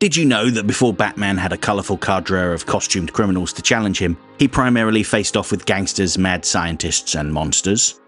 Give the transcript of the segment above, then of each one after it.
Did you know that before Batman had a colourful cadre of costumed criminals to challenge him, he primarily faced off with gangsters, mad scientists, and monsters?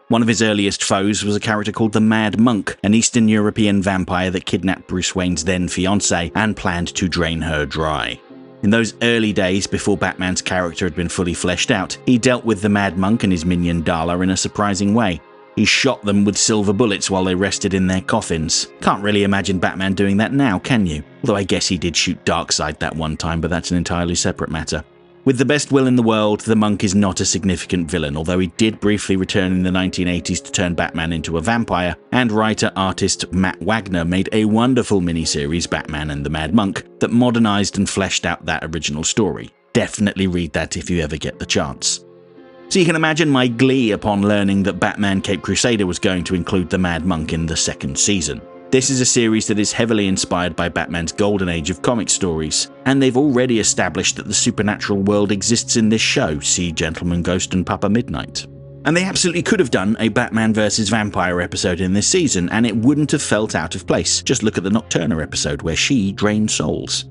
One of his earliest foes was a character called the Mad Monk, an Eastern European vampire that kidnapped Bruce Wayne's then-fiancée and planned to drain her dry. In those early days, before Batman's character had been fully fleshed out, he dealt with the Mad Monk and his minion Dala in a surprising way. He shot them with silver bullets while they rested in their coffins. Can't really imagine Batman doing that now, can you? Although I guess he did shoot Darkseid that one time, but that's an entirely separate matter. With the best will in the world, the Monk is not a significant villain, although he did briefly return in the 1980s to turn Batman into a vampire, and writer-artist Matt Wagner made a wonderful miniseries, Batman and the Mad Monk, that modernized and fleshed out that original story. Definitely read that if you ever get the chance. So you can imagine my glee upon learning that Batman Caped Crusader was going to include the Mad Monk in the second season. This is a series that is heavily inspired by Batman's golden age of comic stories, and they've already established that the supernatural world exists in this show, see Gentleman Ghost and Papa Midnight. And they absolutely could have done a Batman vs. Vampire episode in this season, and it wouldn't have felt out of place. Just look at the Nocturna episode where she drained souls.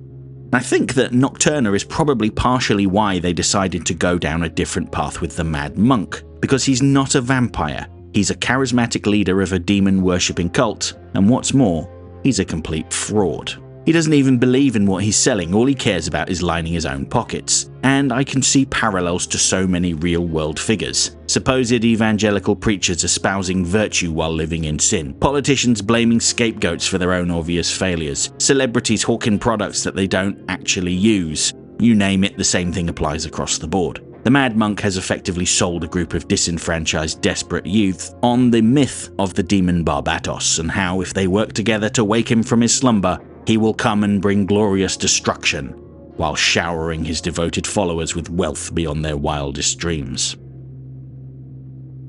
I think that Nocturna is probably partially why they decided to go down a different path with the Mad Monk, because he's not a vampire. He's a charismatic leader of a demon-worshipping cult, and what's more, he's a complete fraud. He doesn't even believe in what he's selling, all he cares about is lining his own pockets. And I can see parallels to so many real-world figures. Supposed evangelical preachers espousing virtue while living in sin, politicians blaming scapegoats for their own obvious failures, celebrities hawking products that they don't actually use. You name it, the same thing applies across the board. The Mad Monk has effectively sold a group of disenfranchised, desperate youth on the myth of the demon Barbatos, and how, if they work together to wake him from his slumber, he will come and bring glorious destruction, while showering his devoted followers with wealth beyond their wildest dreams.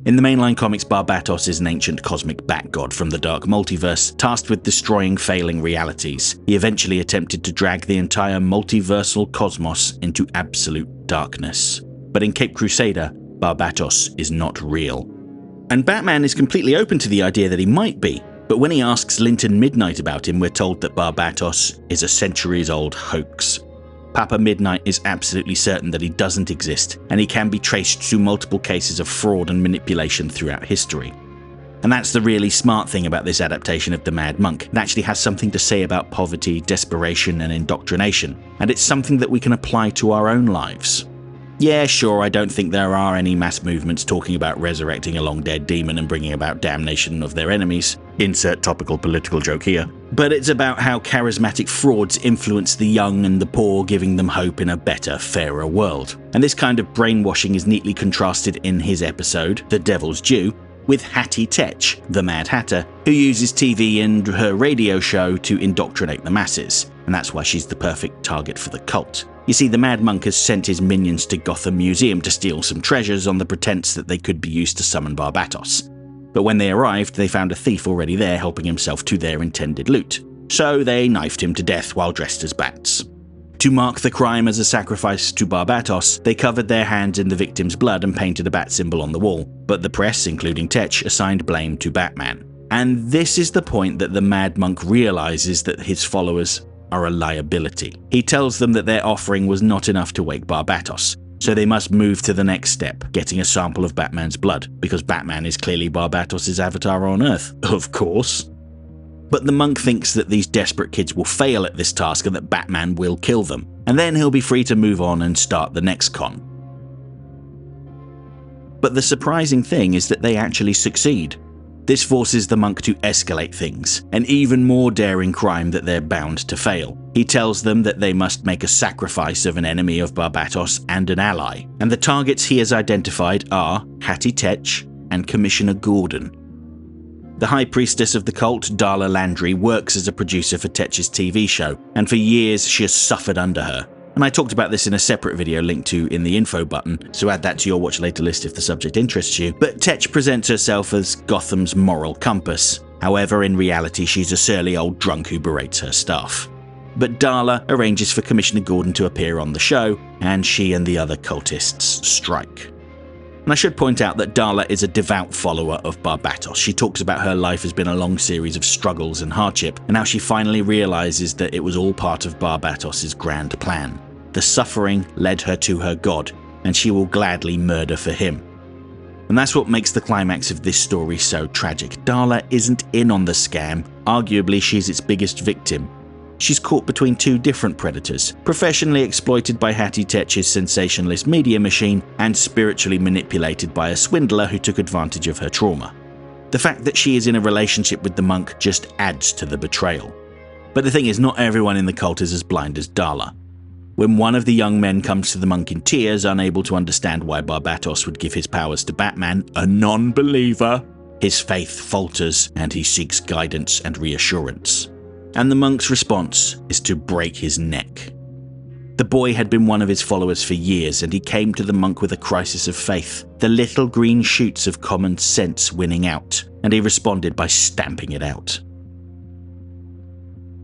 In the mainline comics, Barbatos is an ancient cosmic bat-god from the dark multiverse, tasked with destroying failing realities. He eventually attempted to drag the entire multiversal cosmos into absolute darkness. But in Caped Crusader, Barbatos is not real. And Batman is completely open to the idea that he might be, but when he asks Linton Midnight about him, we're told that Barbatos is a centuries-old hoax. Papa Midnight is absolutely certain that he doesn't exist, and he can be traced to multiple cases of fraud and manipulation throughout history. And that's the really smart thing about this adaptation of the Mad Monk. It actually has something to say about poverty, desperation, and indoctrination, and it's something that we can apply to our own lives. Yeah, sure, I don't think there are any mass movements talking about resurrecting a long-dead demon and bringing about damnation of their enemies. Insert topical political joke here. But it's about how charismatic frauds influence the young and the poor, giving them hope in a better, fairer world. And this kind of brainwashing is neatly contrasted in his episode, The Devil's Due, with Hattie Tetch, the Mad Hatter, who uses TV and her radio show to indoctrinate the masses. And that's why she's the perfect target for the cult. You see, the Mad Monk has sent his minions to Gotham Museum to steal some treasures on the pretense that they could be used to summon Barbatos. But when they arrived, they found a thief already there helping himself to their intended loot. So they knifed him to death while dressed as bats. To mark the crime as a sacrifice to Barbatos, they covered their hands in the victim's blood and painted a bat symbol on the wall, but the press, including Tetch, assigned blame to Batman. And this is the point that the Mad Monk realizes that his followers are a liability. He tells them that their offering was not enough to wake Barbatos, so they must move to the next step, getting a sample of Batman's blood, because Batman is clearly Barbatos' avatar on Earth, of course. But the monk thinks that these desperate kids will fail at this task and that Batman will kill them, and then he'll be free to move on and start the next con. But the surprising thing is that they actually succeed. This forces the monk to escalate things, an even more daring crime that they're bound to fail. He tells them that they must make a sacrifice of an enemy of Barbatos and an ally, and the targets he has identified are Hattie Tetch and Commissioner Gordon. The High Priestess of the cult, Dala Landry, works as a producer for Tetch's TV show, and for years she has suffered under her. And I talked about this in a separate video linked to in the info button, so add that to your watch later list if the subject interests you. But Tetch presents herself as Gotham's moral compass. However, in reality, she's a surly old drunk who berates her staff. But Dala arranges for Commissioner Gordon to appear on the show, and she and the other cultists strike. And I should point out that Dala is a devout follower of Barbatos. She talks about her life has been a long series of struggles and hardship, and how she finally realizes that it was all part of Barbatos' grand plan. The suffering led her to her god, and she will gladly murder for him. And that's what makes the climax of this story so tragic. Dala isn't in on the scam. Arguably, she's its biggest victim. She's caught between two different predators, professionally exploited by Hattie Tetch's sensationalist media machine and spiritually manipulated by a swindler who took advantage of her trauma. The fact that she is in a relationship with the monk just adds to the betrayal. But the thing is, not everyone in the cult is as blind as Dala. When one of the young men comes to the monk in tears, unable to understand why Barbatos would give his powers to Batman, a non-believer, his faith falters and he seeks guidance and reassurance. And the monk's response is to break his neck. The boy had been one of his followers for years, and he came to the monk with a crisis of faith, the little green shoots of common sense winning out, and he responded by stamping it out.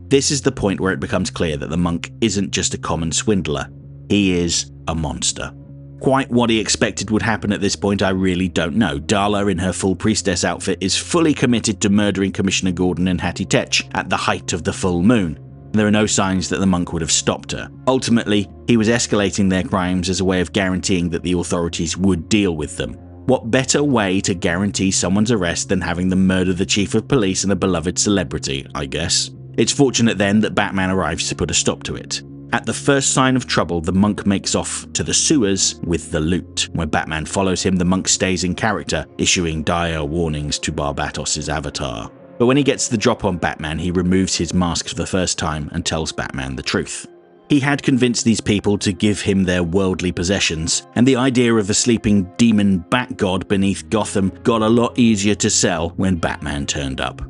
This is the point where it becomes clear that the monk isn't just a common swindler, he is a monster. Quite what he expected would happen at this point I really don't know. Dala, in her full priestess outfit, is fully committed to murdering Commissioner Gordon and Hattie Tetch at the height of the full moon. There are no signs that the monk would have stopped her. Ultimately, he was escalating their crimes as a way of guaranteeing that the authorities would deal with them. What better way to guarantee someone's arrest than having them murder the chief of police and a beloved celebrity, I guess? It's fortunate then that Batman arrives to put a stop to it. At the first sign of trouble, the monk makes off to the sewers with the loot. When Batman follows him, the monk stays in character, issuing dire warnings to Barbatos' avatar. But when he gets the drop on Batman, he removes his mask for the first time and tells Batman the truth. He had convinced these people to give him their worldly possessions, and the idea of a sleeping demon bat god beneath Gotham got a lot easier to sell when Batman turned up.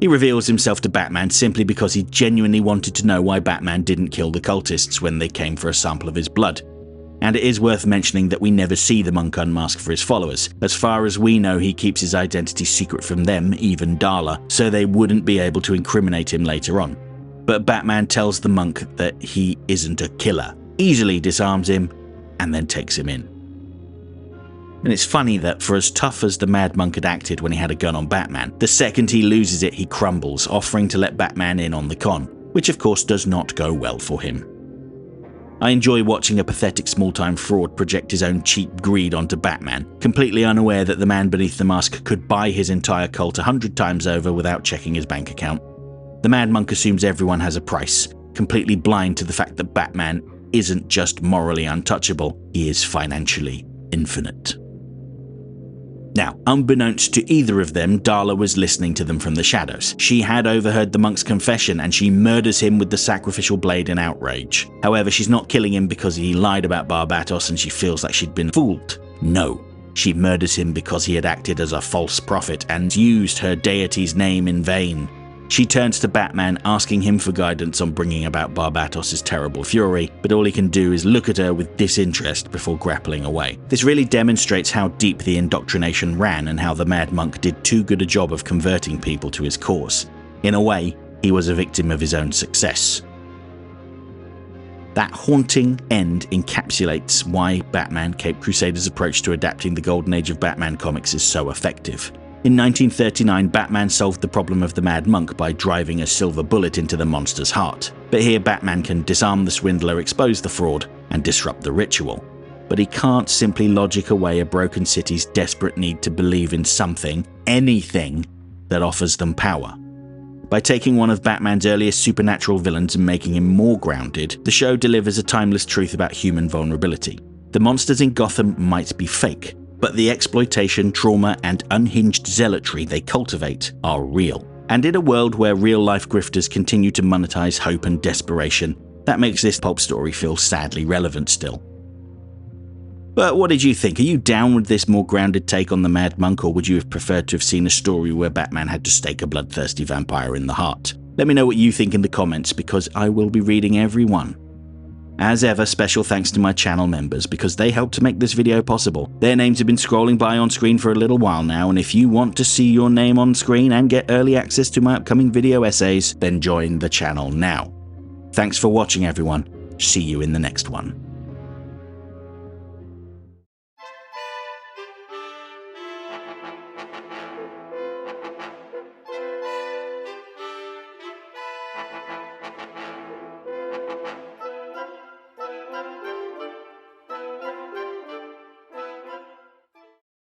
He reveals himself to Batman simply because he genuinely wanted to know why Batman didn't kill the cultists when they came for a sample of his blood. And it is worth mentioning that we never see the monk unmask for his followers. As far as we know, he keeps his identity secret from them, even Dala, so they wouldn't be able to incriminate him later on. But Batman tells the monk that he isn't a killer, easily disarms him, and then takes him in. And it's funny that for as tough as the Mad Monk had acted when he had a gun on Batman, the second he loses it he crumbles, offering to let Batman in on the con, which of course does not go well for him. I enjoy watching a pathetic small-time fraud project his own cheap greed onto Batman, completely unaware that the man beneath the mask could buy his entire cult 100 times over without checking his bank account. The Mad Monk assumes everyone has a price, completely blind to the fact that Batman isn't just morally untouchable, he is financially infinite. Now, unbeknownst to either of them, Dala was listening to them from the shadows. She had overheard the monk's confession and she murders him with the sacrificial blade in outrage. However, she's not killing him because he lied about Barbatos and she feels like she'd been fooled. No, she murders him because he had acted as a false prophet and used her deity's name in vain. She turns to Batman, asking him for guidance on bringing about Barbatos' terrible fury, but all he can do is look at her with disinterest before grappling away. This really demonstrates how deep the indoctrination ran and how the Mad Monk did too good a job of converting people to his cause. In a way, he was a victim of his own success. That haunting end encapsulates why Batman Caped Crusader's approach to adapting the Golden Age of Batman comics is so effective. In 1939, Batman solved the problem of the Mad Monk by driving a silver bullet into the monster's heart. But here Batman can disarm the swindler, expose the fraud, and disrupt the ritual. But he can't simply logic away a broken city's desperate need to believe in something, anything, that offers them power. By taking one of Batman's earliest supernatural villains and making him more grounded, the show delivers a timeless truth about human vulnerability. The monsters in Gotham might be fake, but the exploitation, trauma, and unhinged zealotry they cultivate are real. And in a world where real-life grifters continue to monetize hope and desperation, that makes this pulp story feel sadly relevant still. But what did you think? Are you down with this more grounded take on the Mad Monk, or would you have preferred to have seen a story where Batman had to stake a bloodthirsty vampire in the heart? Let me know what you think in the comments, because I will be reading every one. As ever, special thanks to my channel members, because they helped to make this video possible. Their names have been scrolling by on screen for a little while now, and if you want to see your name on screen and get early access to my upcoming video essays, then join the channel now. Thanks for watching everyone. See you in the next one.